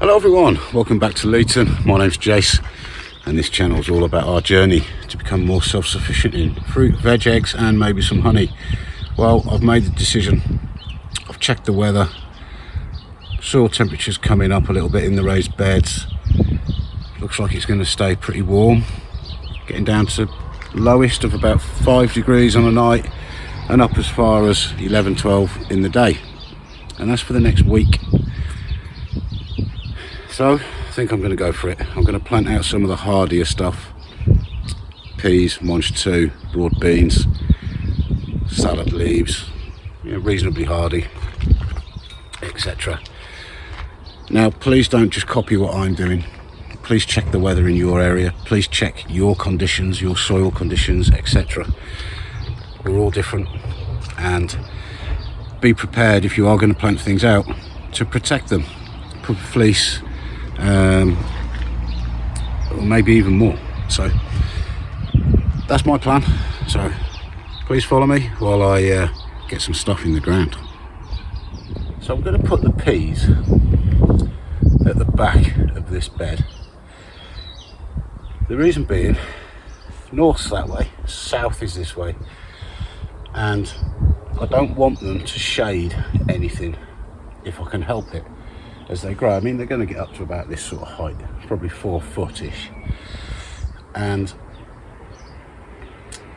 Hello everyone, welcome back to Luton. My name's Jace and this channel is all about our journey to become more self-sufficient in fruit, veg, eggs and maybe some honey. Well, I've made the decision, I've checked the weather, soil temperatures coming up a little bit in the raised beds. Looks like it's going to stay pretty warm, getting down to lowest of about 5 degrees on a night and up as far as 11, 12 in the day, and that's for the next week. So I think I'm going to go for it. I'm going to plant out some of the hardier stuff, peas, mange 2, broad beans, salad leaves, reasonably hardy, etc. Now please don't just copy what I'm doing. Please check the weather in your area. Please check your conditions, your soil conditions, etc. We're all different, and be prepared if you are going to plant things out to protect them. Put fleece, or maybe even more. So that's my plan. So please follow me while I get some stuff in the ground. So I'm going to put the peas at the back of this bed. The reason being, north's that way, south is this way, and I don't want them to shade anything if I can help it as they grow. I mean, they're going to get up to about this sort of height, probably 4 foot-ish, and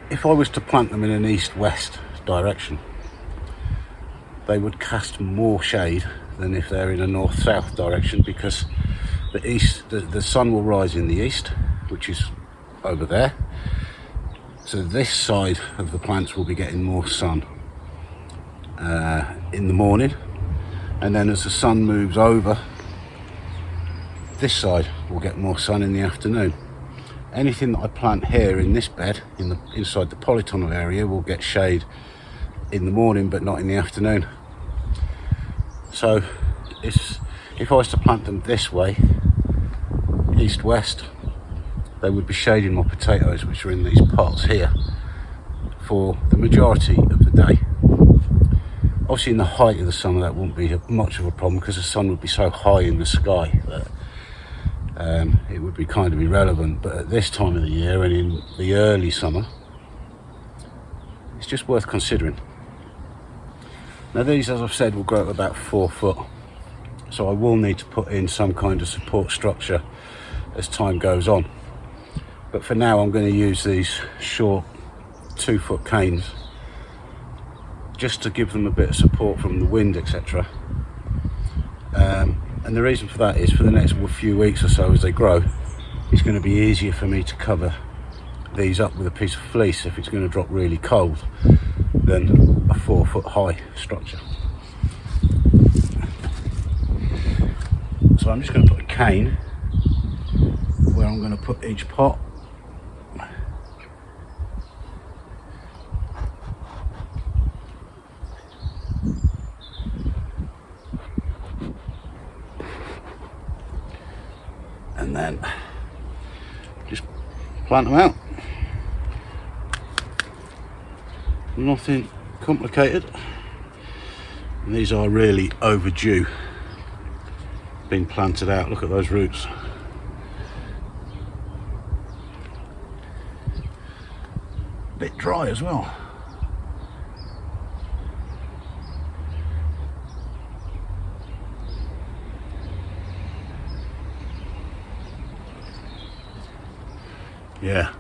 if I was to plant them in an east-west direction, they would cast more shade than if they're in a north-south direction, because the sun will rise in the east, which is over there, so this side of the plants will be getting more sun in the morning, and then as the sun moves over, this side will get more sun in the afternoon. Anything that I plant here in this bed, inside the polytunnel area, will get shade in the morning but not in the afternoon. So if I was to plant them this way, east-west, they would be shading my potatoes, which are in these pots here, for the majority of the day. Obviously in the height of the summer that wouldn't be much of a problem, because the sun would be so high in the sky that it would be kind of irrelevant. But at this time of the year and in the early summer, it's just worth considering. Now these, as I've said, will grow at about 4 foot, so I will need to put in some kind of support structure as time goes on. But for now I'm going to use these short 2 foot canes just to give them a bit of support from the wind, etc. And the reason for that is, for the next few weeks or so as they grow, it's going to be easier for me to cover these up with a piece of fleece if it's going to drop really cold than a 4 foot high structure. So I'm just going to put a cane where I'm going to put each pot. And then just plant them out. Nothing complicated. And these are really overdue being planted out. Look at those roots. A bit dry as well. Yeah.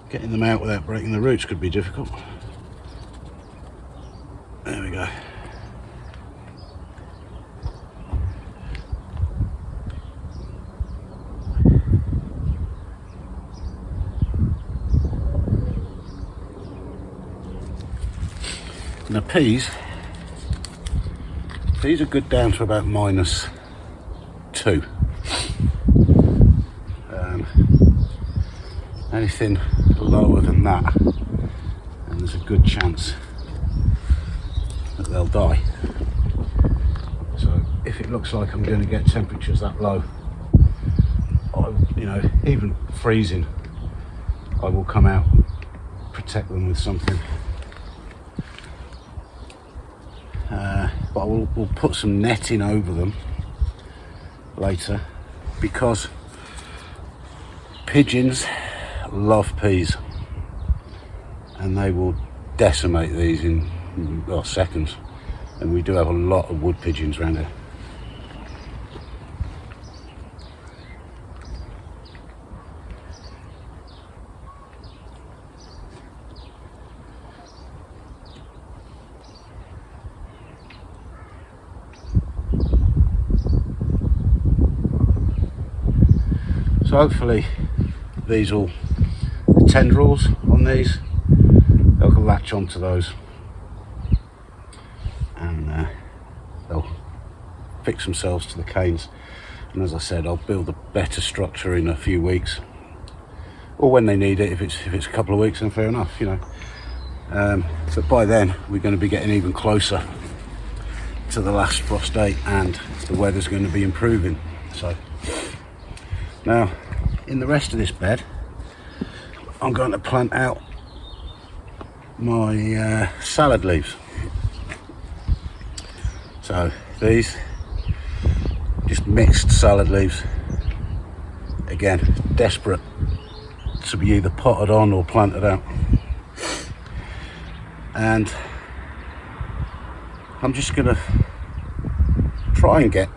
Getting them out without breaking the roots could be difficult. There we go. Now peas are good down to about -2. Anything lower than that, and there's a good chance that they'll die. So if it looks like I'm going to get temperatures that low, even freezing, I will come out, protect them with something. but we'll put some netting over them later, because pigeons love peas and they will decimate these in seconds, and we do have a lot of wood pigeons around here. So hopefully these will, the tendrils on these, they'll latch onto those and they'll fix themselves to the canes. And as I said, I'll build a better structure in a few weeks, or when they need it. If it's a couple of weeks, then fair enough, you know. But by then we're going to be getting even closer to the last frost date, and the weather's going to be improving. So now, in the rest of this bed, I'm going to plant out my salad leaves. So these, just mixed salad leaves. Again, desperate to be either potted on or planted out. And I'm just going to try and get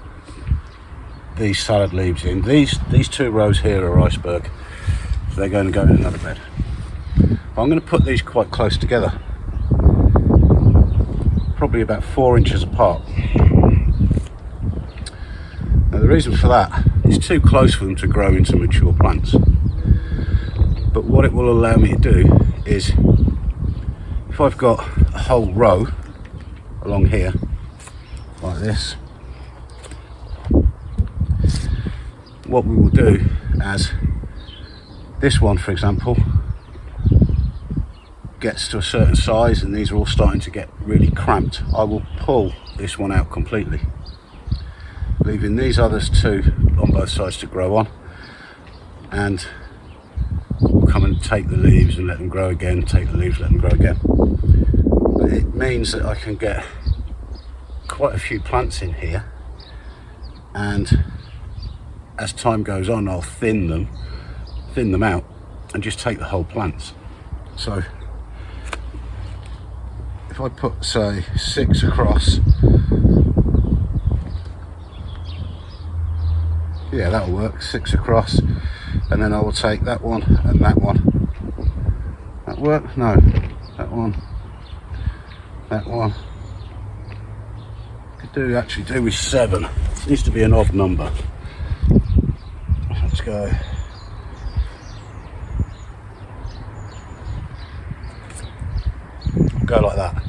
these salad leaves in. These two rows here are iceberg, so they're going to go in another bed. I'm going to put these quite close together, probably about 4 inches apart. Now the reason for that is too close for them to grow into mature plants, but what it will allow me to do is, if I've got a whole row along here like this, what we will do, as this one for example gets to a certain size and these are all starting to get really cramped, I will pull this one out completely, leaving these others two on both sides to grow on, and we'll come and take the leaves and let them grow again, take the leaves, let them grow again. But it means that I can get quite a few plants in here, and as time goes on I'll thin them out and just take the whole plants. So if I put, say, 6 across, yeah, that'll work, 6 across, and then I will take that one and that one. That work? No, that one, that one. Could actually do with 7. It needs to be an odd number. Let's go. Go like that,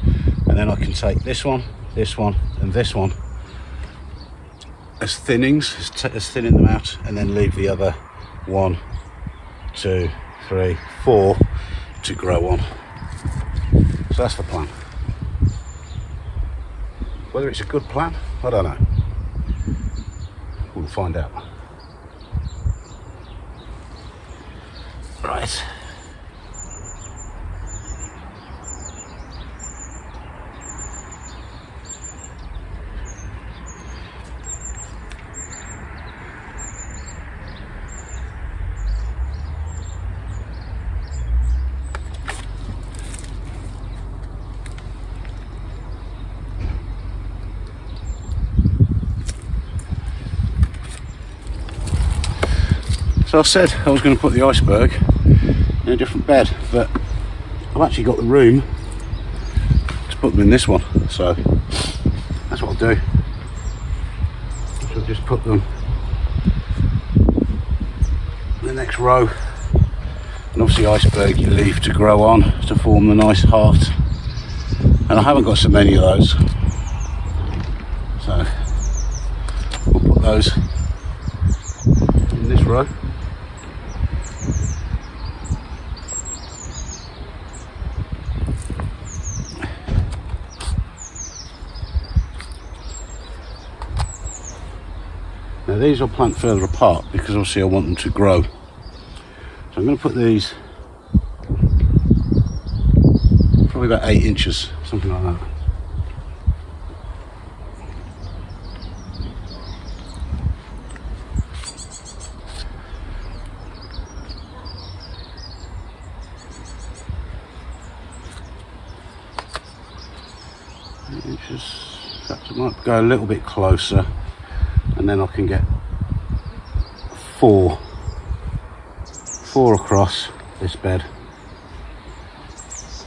and then I can take this one, and this one as thinnings, as thinning them out, and then leave the other 1, 2, 3, 4 to grow on. So that's the plan. Whether it's a good plan, I don't know. We'll find out. Right. So I said I was going to put the iceberg in a different bed, but I've actually got the room to put them in this one, so that's what I'll do. I'll just put them in the next row, and obviously iceberg you leave to grow on to form the nice heart, and I haven't got so many of those, so we'll put those in this row. Now these I'll plant further apart because obviously I want them to grow. So I'm going to put these probably about 8 inches, something like that. inches. In fact, I might go a little bit closer, and then I can get four across this bed. Let's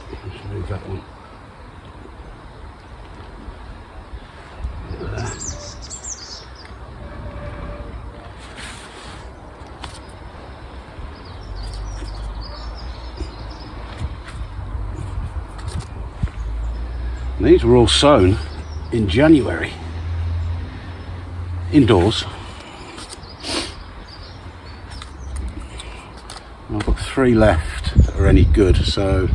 move that one. There. These were all sown in January, indoors. I've got 3 left that are any good, so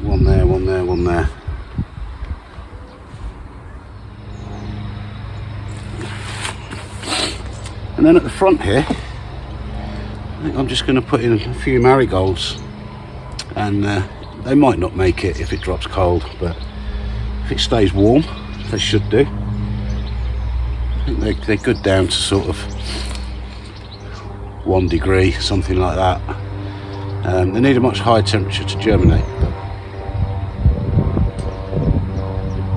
one there, one there, one there. And then at the front here, I think I'm just going to put in a few marigolds, and they might not make it if it drops cold, but if it stays warm, they should do. I think they're good down to sort of 1 degree, something like that. They need a much higher temperature to germinate, but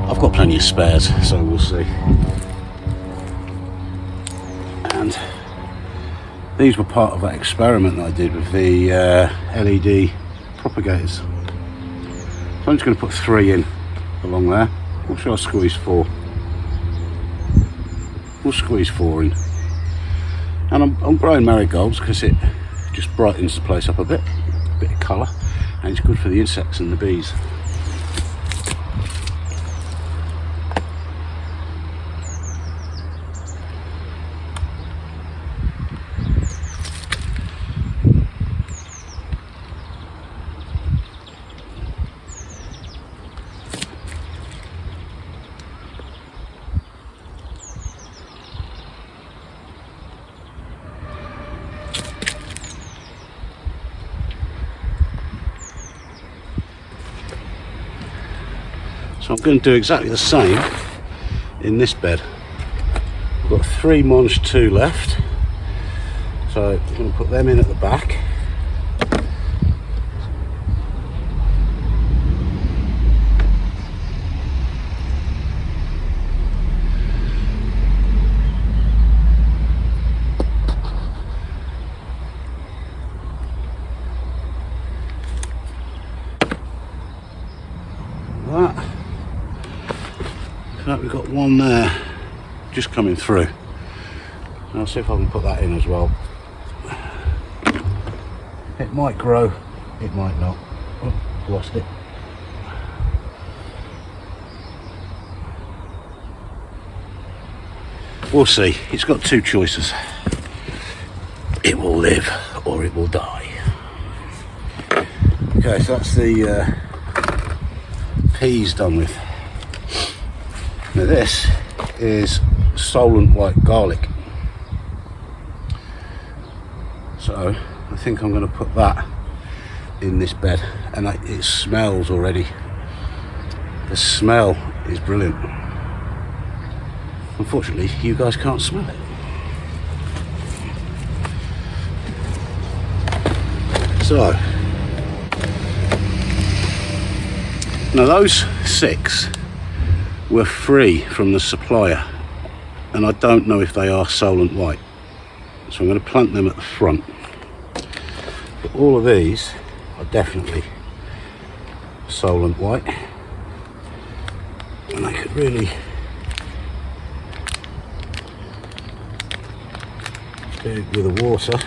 I've got plenty of spares, so we'll see. And these were part of that experiment that I did with the LED propagators. So I'm just going to put 3 in along there. Or should I squeeze 4? We'll squeeze 4 in. And I'm growing marigolds because it just brightens the place up a bit of colour, and it's good for the insects and the bees. So I'm going to do exactly the same in this bed. I've got 3 Monge 2 left, so I'm going to put them in at the back. That. We've got 1 there just coming through. I'll see if I can put that in as well. It might grow, it might not. Oh, lost it. We'll see. It's got 2 choices. It will live or it will die. Okay, so that's the peas done with. Now this is Solent white garlic. So I think I'm going to put that in this bed, and it smells already. The smell is brilliant. Unfortunately, you guys can't smell it. So now those 6 were free from the supplier, and I don't know if they are Solent white, so I'm going to plant them at the front. But all of these are definitely Solent white, and I could really do it with the water.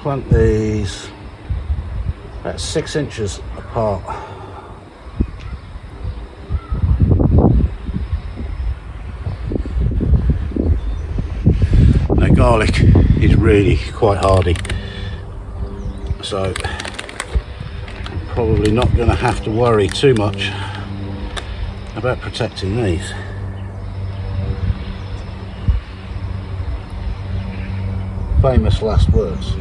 Plant these about 6 inches apart. Now garlic is really quite hardy, so probably not going to have to worry too much about protecting these. Famous last words.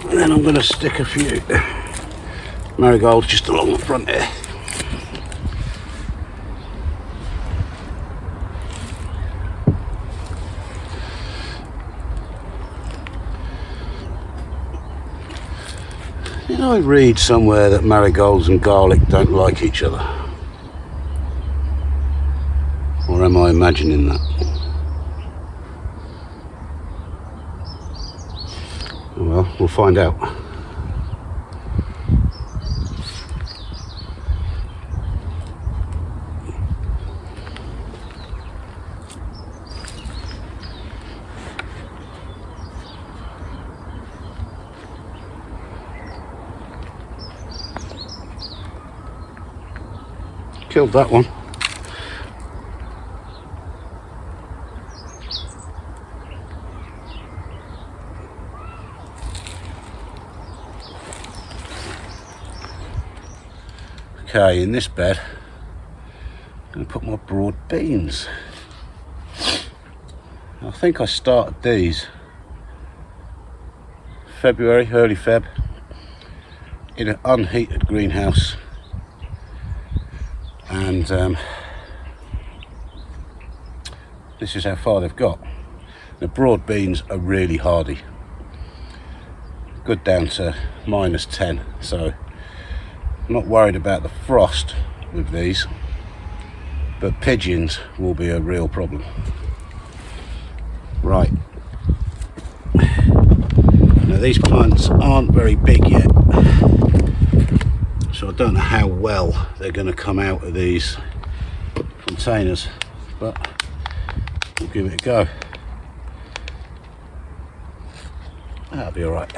And then I'm going to stick a few marigolds just along the front here. Did I read somewhere that marigolds and garlic don't like each other? Or am I imagining that? Well, we'll find out. Killed that one. Okay, in this bed, I'm going to put my broad beans. I think I started these February, early Feb, in an unheated greenhouse, and this is how far they've got. The broad beans are really hardy, good down to -10, so I'm not worried about the frost with these, but pigeons will be a real problem. Right, now these plants aren't very big yet, so I don't know how well they're going to come out of these containers, but we'll give it a go. That'll be alright.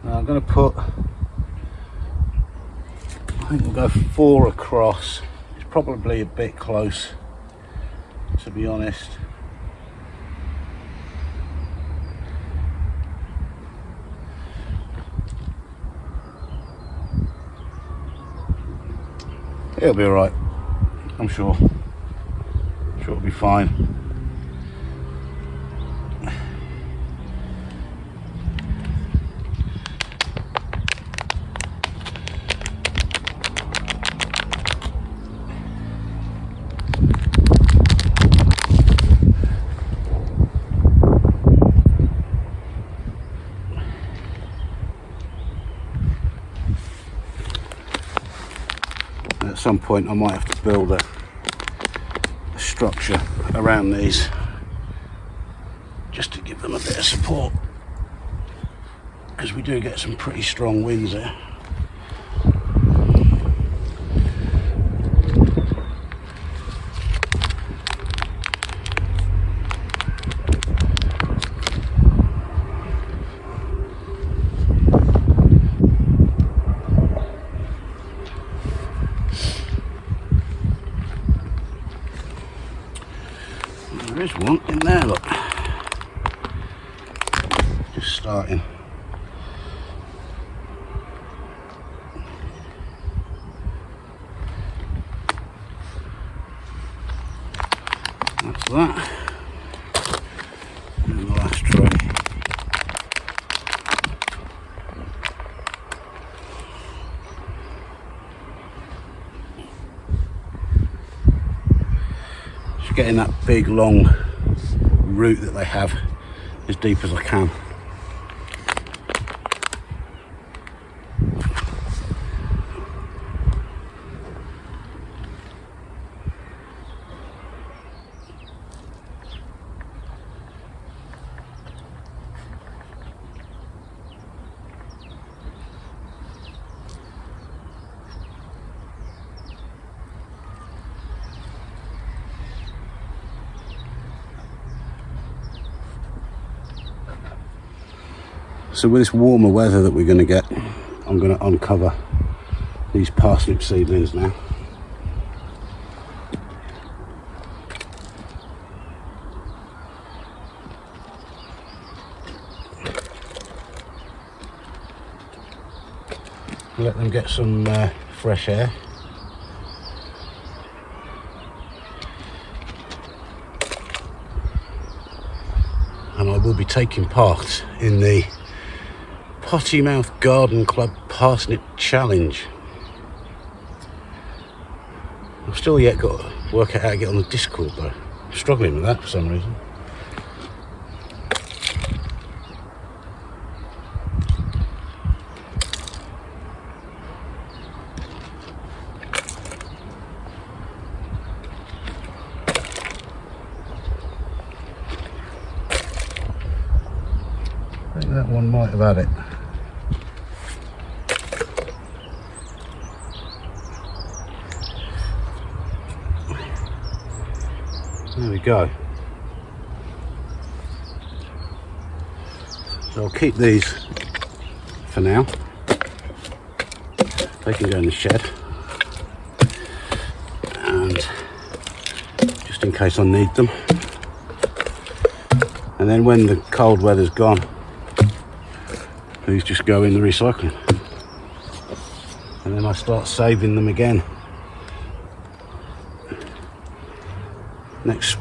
I'm going to put, I think we'll go 4 across. It's probably a bit close, to be honest. It'll be alright, I'm sure. I'm sure it'll be fine. At some point I might have to build a structure around these just to give them a bit of support, because we do get some pretty strong winds there. There is one in there, look. Just starting. getting that big long root that they have as deep as I can. So with this warmer weather that we're going to get, I'm going to uncover these parsnip seedlings now. Let them get some fresh air. And I will be taking part in the Pottymouth Garden Club Parsnip Challenge. I've still yet got to work out how to get on the Discord though. I'm struggling with that for some reason. I think that one might have had it. There we go. So I'll keep these for now. They can go in the shed. And just in case I need them. And then when the cold weather's gone, these just go in the recycling. And then I start saving them again.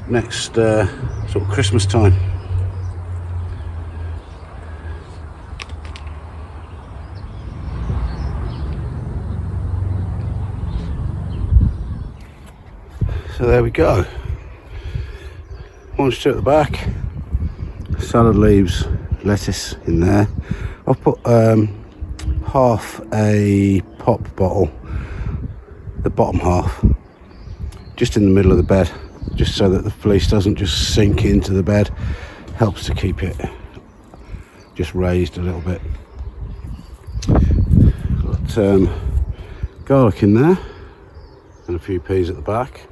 Next sort of Christmas time. So there we go. One at the back. Salad leaves, lettuce in there. I've put half a pop bottle, the bottom half, just in the middle of the bed, just so that the fleece doesn't just sink into the bed. Helps to keep it just raised a little bit. Got garlic in there and a few peas at the back.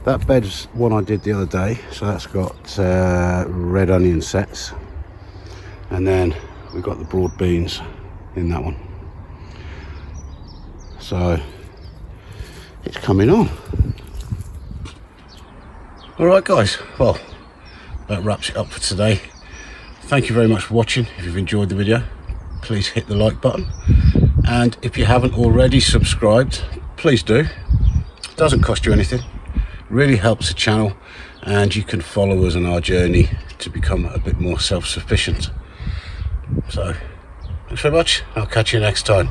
That bed's one I did the other day, so that's got red onion sets, and then we've got the broad beans in that one. So it's coming on. Alright guys, well, that wraps it up for today. Thank you very much for watching. If you've enjoyed the video, please hit the like button, and if you haven't already subscribed, please do. It doesn't cost you anything, really helps the channel, and you can follow us on our journey to become a bit more self-sufficient. So thanks very much, I'll catch you next time.